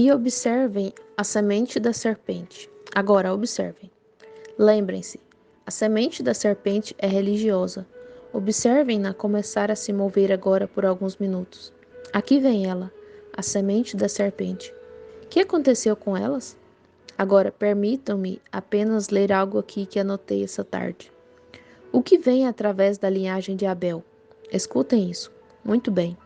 E observem a semente da serpente. Agora, observem. Lembrem-se, a semente da serpente é religiosa. Observem-na começar a se mover agora por alguns minutos. Aqui vem ela, a semente da serpente. O que aconteceu com elas? Agora, permitam-me apenas ler algo aqui que anotei essa tarde. O que vem através da linhagem de Abel? Escutem isso. Muito bem.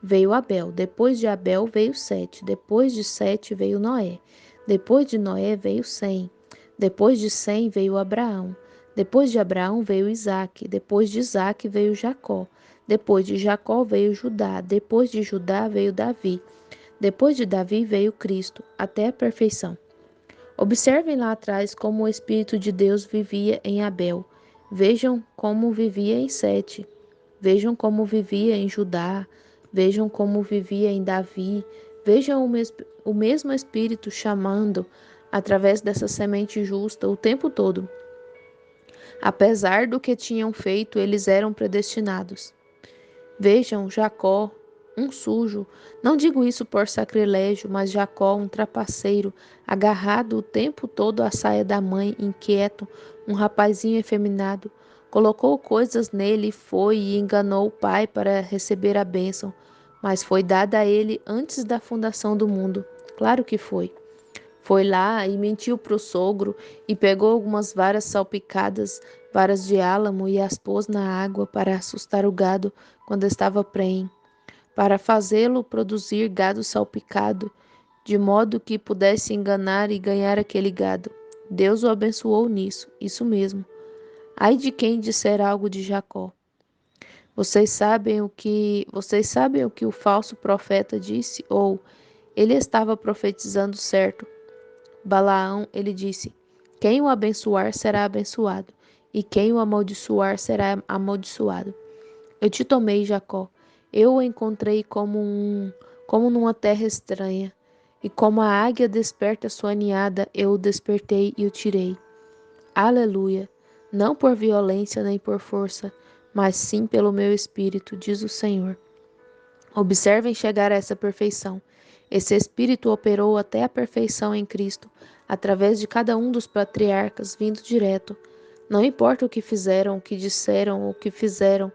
Veio Abel, depois de Abel veio Sete, depois de Sete veio Noé, depois de Noé veio Sem, depois de Sem veio Abraão, depois de Abraão veio Isaque, depois de Isaque veio Jacó, depois de Jacó veio Judá, depois de Judá veio Davi, depois de Davi veio Cristo, até a perfeição. Observem lá atrás como o Espírito de Deus vivia em Abel. Vejam como vivia em Sete. Vejam como vivia em Judá. Vejam como vivia em Davi. Vejam o mesmo Espírito chamando através dessa semente justa o tempo todo. Apesar do que tinham feito, eles eram predestinados. Vejam Jacó, um sujo, não digo isso por sacrilégio, mas Jacó, um trapaceiro, agarrado o tempo todo à saia da mãe, inquieto, um rapazinho efeminado, colocou coisas nele, foi e enganou o pai para receber a bênção, mas foi dada a ele antes da fundação do mundo. Claro que foi. Foi lá e mentiu para o sogro e pegou algumas varas salpicadas, varas de álamo, e as pôs na água para assustar o gado quando estava prenhe, para fazê-lo produzir gado salpicado, de modo que pudesse enganar e ganhar aquele gado. Deus o abençoou nisso, isso mesmo. Ai de quem disser algo de Jacó. Vocês sabem o que o falso profeta disse? Ou ele estava profetizando certo? Balaão, ele disse: quem o abençoar será abençoado, e quem o amaldiçoar será amaldiçoado. Eu te tomei, Jacó. Eu o encontrei como numa terra estranha, e como a águia desperta sua ninhada, eu o despertei e o tirei. Aleluia! Não por violência nem por força, mas sim pelo meu espírito, diz o Senhor. Observem chegar a essa perfeição. Esse Espírito operou até a perfeição em Cristo, através de cada um dos patriarcas, vindo direto. Não importa o que fizeram, o que disseram, o que fizeram,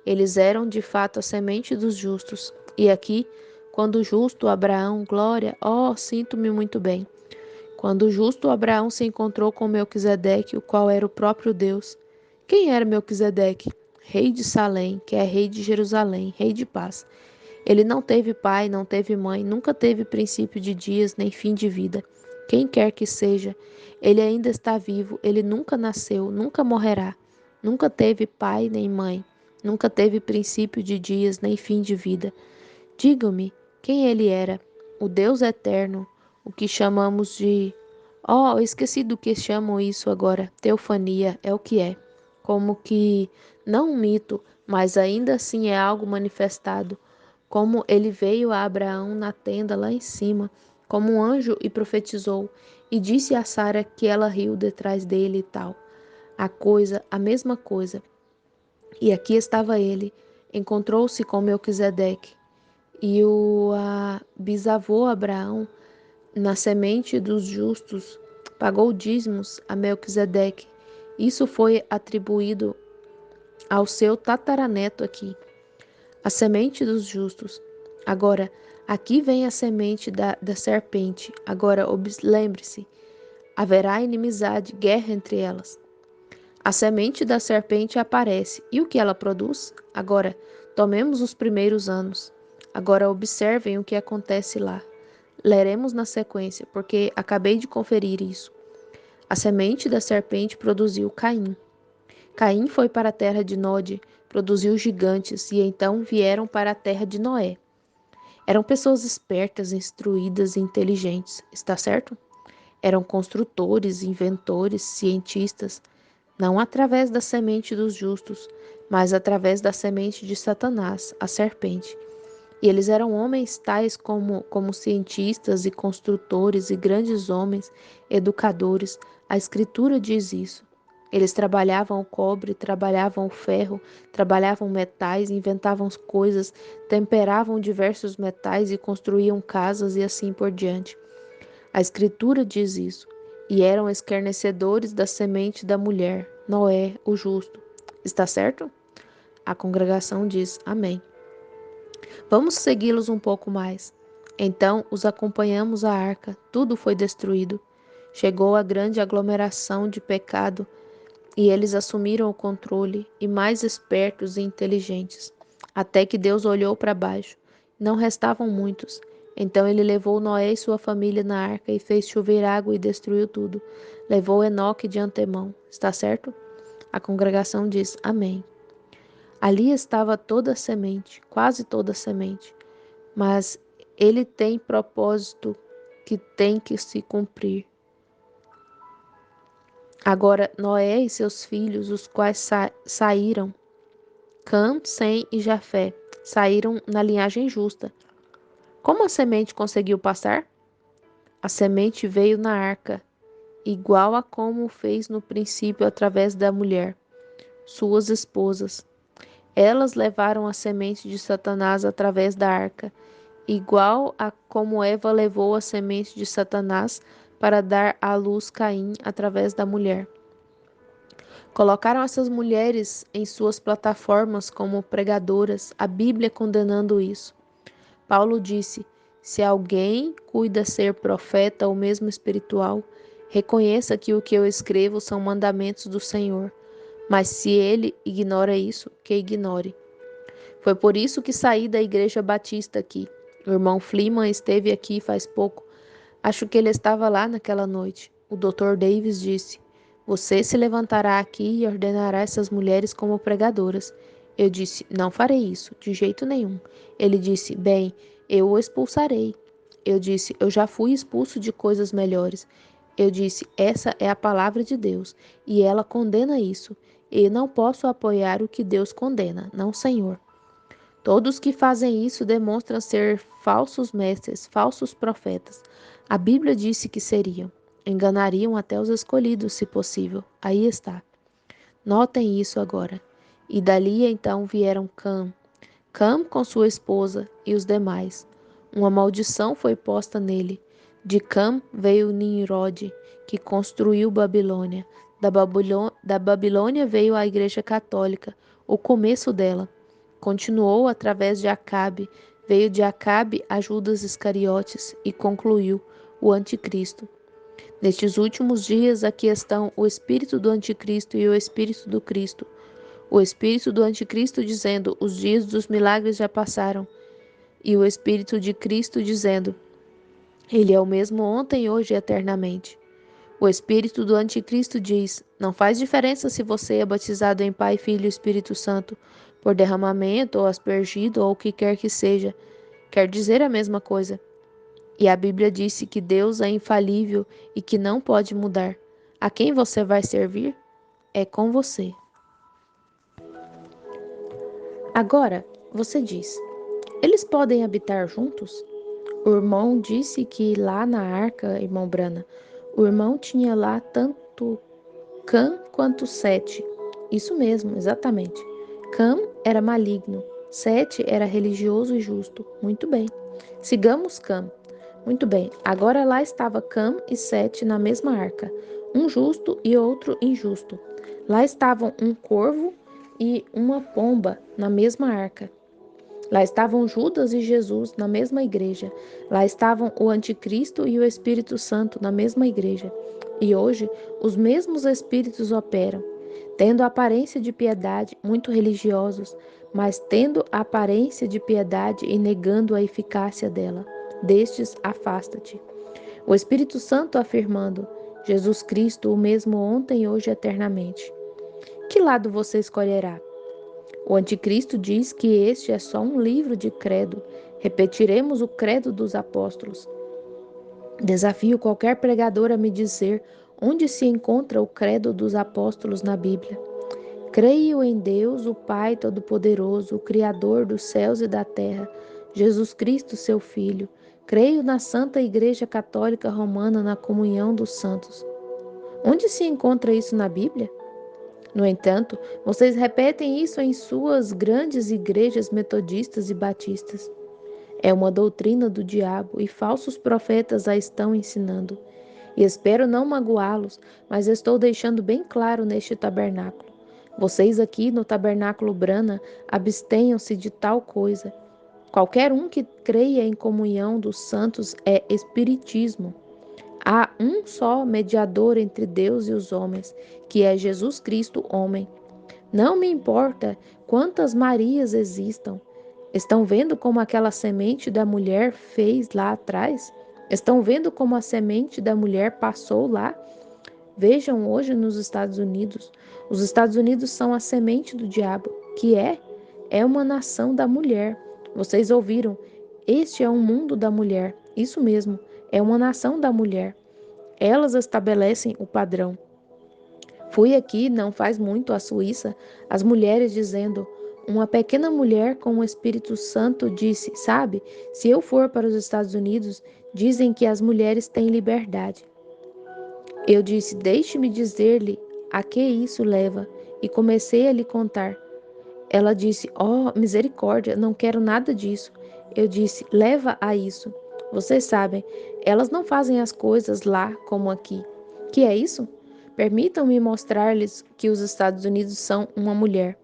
eles eram de fato a semente dos justos. E aqui, quando o justo Abraão, glória, sinto-me muito bem. Quando o justo Abraão se encontrou com Melquisedeque, o qual era o próprio Deus. Quem era Melquisedeque? Rei de Salém, que é rei de Jerusalém, rei de paz. Ele não teve pai, não teve mãe, nunca teve princípio de dias, nem fim de vida. Quem quer que seja, ele ainda está vivo, ele nunca nasceu, nunca morrerá. Nunca teve pai nem mãe, nunca teve princípio de dias, nem fim de vida. Digam-me quem ele era, o Deus eterno, o que chamamos de... eu esqueci do que chamam isso agora. Teofania é o que é. Como que, não um mito, mas ainda assim é algo manifestado, como ele veio a Abraão na tenda lá em cima, como um anjo e profetizou, e disse a Sara que ela riu detrás dele e tal. A mesma coisa. E aqui estava ele, encontrou-se com Melquisedeque, e bisavô Abraão, na semente dos justos, pagou dízimos a Melquisedeque. Isso foi atribuído ao seu tataraneto aqui. A semente dos justos. Agora, aqui vem a semente da serpente. Agora, lembre-se, haverá inimizade, guerra entre elas. A semente da serpente aparece. E o que ela produz? Agora, tomemos os primeiros anos. Agora, observem o que acontece lá. Leremos na sequência, porque acabei de conferir isso. A semente da serpente produziu Caim. Caim foi para a terra de Nod, produziu gigantes, e então vieram para a terra de Noé. Eram pessoas espertas, instruídas e inteligentes, está certo? Eram construtores, inventores, cientistas, não através da semente dos justos, mas através da semente de Satanás, a serpente. E eles eram homens tais como cientistas e construtores e grandes homens, educadores. A Escritura diz isso. Eles trabalhavam o cobre, trabalhavam o ferro, trabalhavam metais, inventavam coisas, temperavam diversos metais e construíam casas e assim por diante. A Escritura diz isso. E eram escarnecedores da semente da mulher, Noé, o justo. Está certo? A congregação diz amém. Vamos segui-los um pouco mais. Então os acompanhamos à arca, tudo foi destruído. Chegou a grande aglomeração de pecado e eles assumiram o controle, e mais espertos e inteligentes. Até que Deus olhou para baixo. Não restavam muitos. Então ele levou Noé e sua família na arca e fez chover água e destruiu tudo. Levou Enoque de antemão. Está certo? A congregação diz amém. Ali estava toda a semente, quase toda a semente. Mas ele tem propósito que tem que se cumprir. Agora Noé e seus filhos, os quais saíram, Cã, Sem e Jafé, saíram na linhagem justa. Como a semente conseguiu passar? A semente veio na arca, igual a como fez no princípio através da mulher, suas esposas. Elas levaram a semente de Satanás através da arca, igual a como Eva levou a semente de Satanás para dar à luz Caim através da mulher. Colocaram essas mulheres em suas plataformas como pregadoras, a Bíblia condenando isso. Paulo disse: se alguém cuida ser profeta ou mesmo espiritual, reconheça que o que eu escrevo são mandamentos do Senhor. Mas se ele ignora isso, que ignore. Foi por isso que saí da igreja batista aqui. O irmão Fliman esteve aqui faz pouco. Acho que ele estava lá naquela noite. O Dr. Davis disse: você se levantará aqui e ordenará essas mulheres como pregadoras. Eu disse: não farei isso, de jeito nenhum. Ele disse: bem, eu o expulsarei. Eu disse: eu já fui expulso de coisas melhores. Eu disse: essa é a palavra de Deus, e ela condena isso. E não posso apoiar o que Deus condena, não, Senhor. Todos que fazem isso demonstram ser falsos mestres, falsos profetas. A Bíblia disse que seriam. Enganariam até os escolhidos, se possível. Aí está. Notem isso agora. E dali então vieram Cã com sua esposa e os demais. Uma maldição foi posta nele. De Cã veio Nimrod, que construiu Babilônia. Da Babilônia veio a Igreja Católica, o começo dela. Continuou através de Acabe, veio de Acabe a Judas Iscariotes e concluiu o Anticristo. Nestes últimos dias aqui estão o espírito do Anticristo e o espírito do Cristo. O espírito do Anticristo dizendo: os dias dos milagres já passaram. E o espírito de Cristo dizendo: ele é o mesmo ontem, hoje e eternamente. O espírito do Anticristo diz: não faz diferença se você é batizado em Pai, Filho e Espírito Santo, por derramamento ou aspergido ou o que quer que seja. Quer dizer a mesma coisa. E a Bíblia disse que Deus é infalível e que não pode mudar. A quem você vai servir? É com você. Agora, você diz: eles podem habitar juntos? O irmão disse que lá na arca, irmão Brana, o irmão tinha lá tanto Cã quanto Sete. Isso mesmo, exatamente. Cã era maligno, Sete era religioso e justo. Muito bem. Sigamos Cã. Muito bem. Agora lá estava Cã e Sete na mesma arca, um justo e outro injusto. Lá estavam um corvo e uma pomba na mesma arca. Lá estavam Judas e Jesus na mesma igreja. Lá estavam o Anticristo e o Espírito Santo na mesma igreja. E hoje, os mesmos espíritos operam, tendo a aparência de piedade, muito religiosos, mas tendo a aparência de piedade e negando a eficácia dela. Destes, afasta-te. O Espírito Santo afirmando: Jesus Cristo, o mesmo ontem, hoje e eternamente. Que lado você escolherá? O Anticristo diz que este é só um livro de credo. Repetiremos o credo dos apóstolos. Desafio qualquer pregador a me dizer onde se encontra o credo dos apóstolos na Bíblia. Creio em Deus, o Pai Todo-Poderoso, o Criador dos céus e da terra, Jesus Cristo, seu Filho. Creio na Santa Igreja Católica Romana, na comunhão dos santos. Onde se encontra isso na Bíblia? No entanto, vocês repetem isso em suas grandes igrejas metodistas e batistas. É uma doutrina do diabo e falsos profetas a estão ensinando. E espero não magoá-los, mas estou deixando bem claro neste tabernáculo. Vocês aqui no tabernáculo Brana abstenham-se de tal coisa. Qualquer um que creia em comunhão dos santos é espiritismo. Há um só mediador entre Deus e os homens, que é Jesus Cristo, homem. Não me importa quantas Marias existam. Estão vendo como aquela semente da mulher fez lá atrás? Estão vendo como a semente da mulher passou lá? Vejam hoje nos Estados Unidos. Os Estados Unidos são a semente do diabo, que é uma nação da mulher. Vocês ouviram? Este é um mundo da mulher. Isso mesmo, é uma nação da mulher. Elas estabelecem o padrão. Fui aqui, não faz muito, à Suíça, as mulheres dizendo: uma pequena mulher com o Espírito Santo disse: sabe, se eu for para os Estados Unidos, dizem que as mulheres têm liberdade. Eu disse: deixe-me dizer-lhe a que isso leva, e comecei a lhe contar. Ela disse: oh, misericórdia, não quero nada disso. Eu disse: leva a isso. Vocês sabem, elas não fazem as coisas lá como aqui. Que é isso? Permitam-me mostrar-lhes que os Estados Unidos são uma mulher.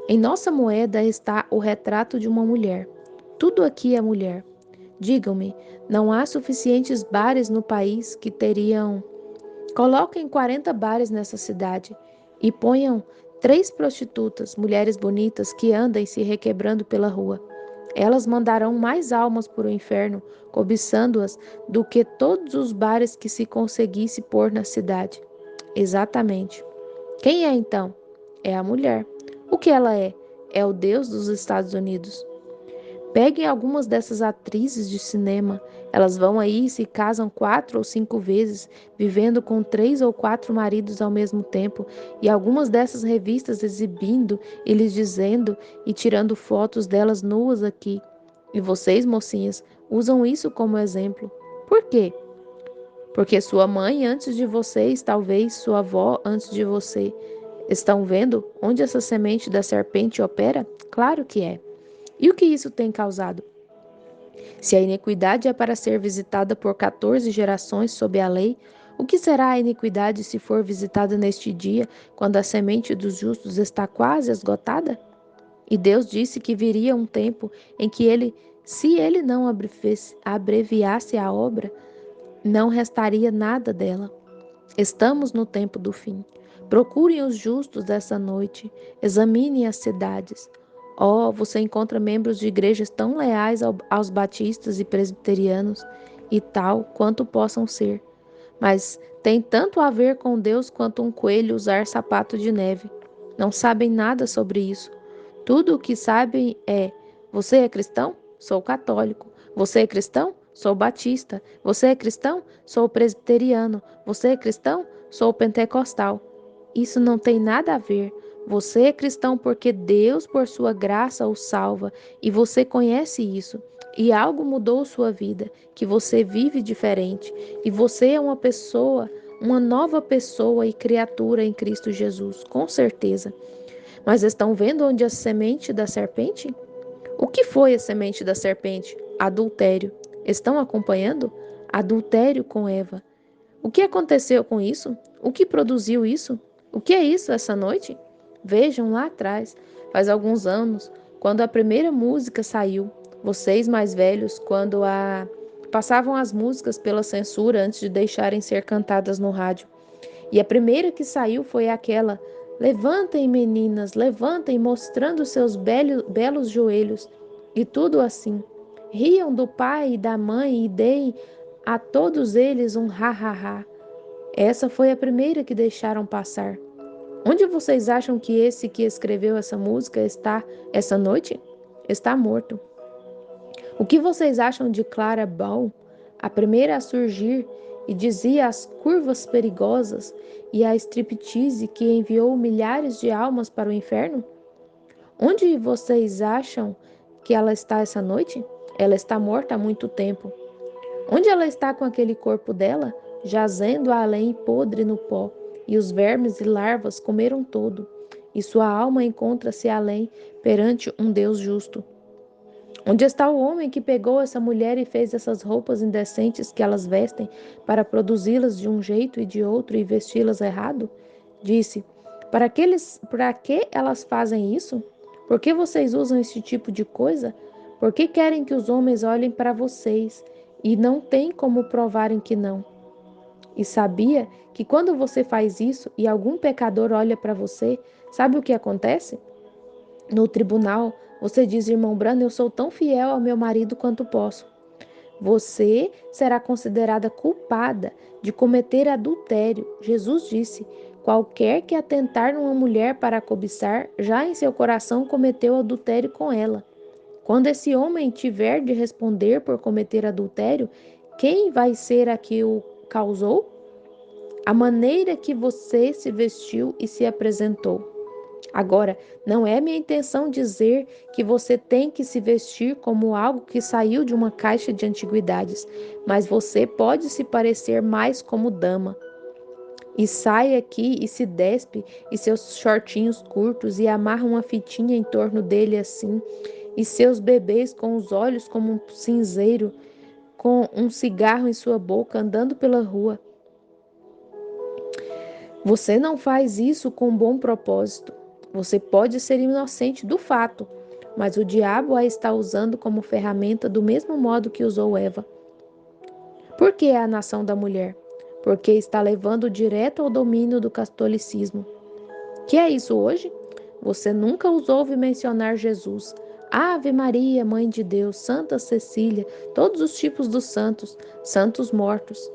Em nossa moeda está o retrato de uma mulher. Tudo aqui é mulher. Digam-me, não há suficientes bares no país que teriam. Coloquem 40 bares nessa cidade e ponham 3 prostitutas, mulheres bonitas que andem se requebrando pela rua. Elas mandarão mais almas para o inferno, cobiçando-as, do que todos os bares que se conseguisse pôr na cidade. Exatamente. Quem é então? É a mulher. O que ela é? É o Deus dos Estados Unidos. Peguem algumas dessas atrizes de cinema. Elas vão aí e se casam 4 ou 5 vezes, vivendo com 3 ou 4 maridos ao mesmo tempo, e algumas dessas revistas exibindo e lhes dizendo e tirando fotos delas nuas aqui. E vocês, mocinhas, usam isso como exemplo. Por quê? Porque sua mãe antes de vocês, talvez sua avó antes de você. Estão vendo onde essa semente da serpente opera? Claro que é. E o que isso tem causado? Se a iniquidade é para ser visitada por 14 gerações sob a lei, o que será a iniquidade se for visitada neste dia, quando a semente dos justos está quase esgotada? E Deus disse que viria um tempo em que se ele não abreviasse a obra, não restaria nada dela. Estamos no tempo do fim. Procurem os justos dessa noite, examinem as cidades. Oh, você encontra membros de igrejas tão leais aos batistas e presbiterianos e tal quanto possam ser, mas tem tanto a ver com Deus quanto um coelho usar sapato de neve. Não sabem nada sobre isso. Tudo o que sabem é: você é cristão? Sou católico. Você é cristão? Sou batista. Você é cristão? Sou presbiteriano. Você é cristão? Sou pentecostal. Isso não tem nada a ver. Você é cristão porque Deus, por sua graça, o salva, e você conhece isso. E algo mudou sua vida, que você vive diferente, e você é uma pessoa, uma nova pessoa e criatura em Cristo Jesus, com certeza. Mas estão vendo onde a semente da serpente? O que foi a semente da serpente? Adultério. Estão acompanhando? Adultério com Eva. O que aconteceu com isso? O que produziu isso? O que é isso essa noite? Vejam lá atrás, faz alguns anos, quando a primeira música saiu, vocês mais velhos, passavam as músicas pela censura antes de deixarem ser cantadas no rádio. E a primeira que saiu foi aquela: levantem, meninas, levantem, mostrando seus belos joelhos. E tudo assim. Riam do pai e da mãe e deem a todos eles um ha-ha-ha. Essa foi a primeira que deixaram passar. Onde vocês acham que esse que escreveu essa música está essa noite? Está morto. O que vocês acham de Clara Bow, a primeira a surgir e dizia as curvas perigosas e a striptease que enviou milhares de almas para o inferno? Onde vocês acham que ela está essa noite? Ela está morta há muito tempo. Onde ela está com aquele corpo dela, jazendo além podre no pó? e os vermes e larvas comeram todo, e sua alma encontra-se além perante um Deus justo. Onde está o homem que pegou essa mulher e fez essas roupas indecentes que elas vestem para produzi-las de um jeito e de outro e vesti-las errado? Disse: para que elas fazem isso? Por que vocês usam esse tipo de coisa? Por que querem que os homens olhem para vocês e não têm como provarem que não? E sabia que quando você faz isso e algum pecador olha para você, sabe o que acontece? No tribunal, você diz, irmão Brano, eu sou tão fiel ao meu marido quanto posso. Você será considerada culpada de cometer adultério. Jesus disse: qualquer que atentar numa mulher para a cobiçar, já em seu coração cometeu adultério com ela. Quando esse homem tiver de responder por cometer adultério, quem vai ser a que o causou? A maneira que você se vestiu e se apresentou. Agora, não é minha intenção dizer que você tem que se vestir como algo que saiu de uma caixa de antiguidades, mas você pode se parecer mais como dama. E sai aqui e se despe e seus shortinhos curtos e amarra uma fitinha em torno dele assim, e seus bebês com os olhos como um cinzeiro, com um cigarro em sua boca andando pela rua. Você não faz isso com bom propósito. Você pode ser inocente do fato, mas o diabo a está usando como ferramenta do mesmo modo que usou Eva. Por que é a nação da mulher? Porque está levando direto ao domínio do catolicismo. Que é isso hoje? Você nunca os ouve mencionar Jesus. Ave Maria, Mãe de Deus, Santa Cecília, todos os tipos dos santos, santos mortos.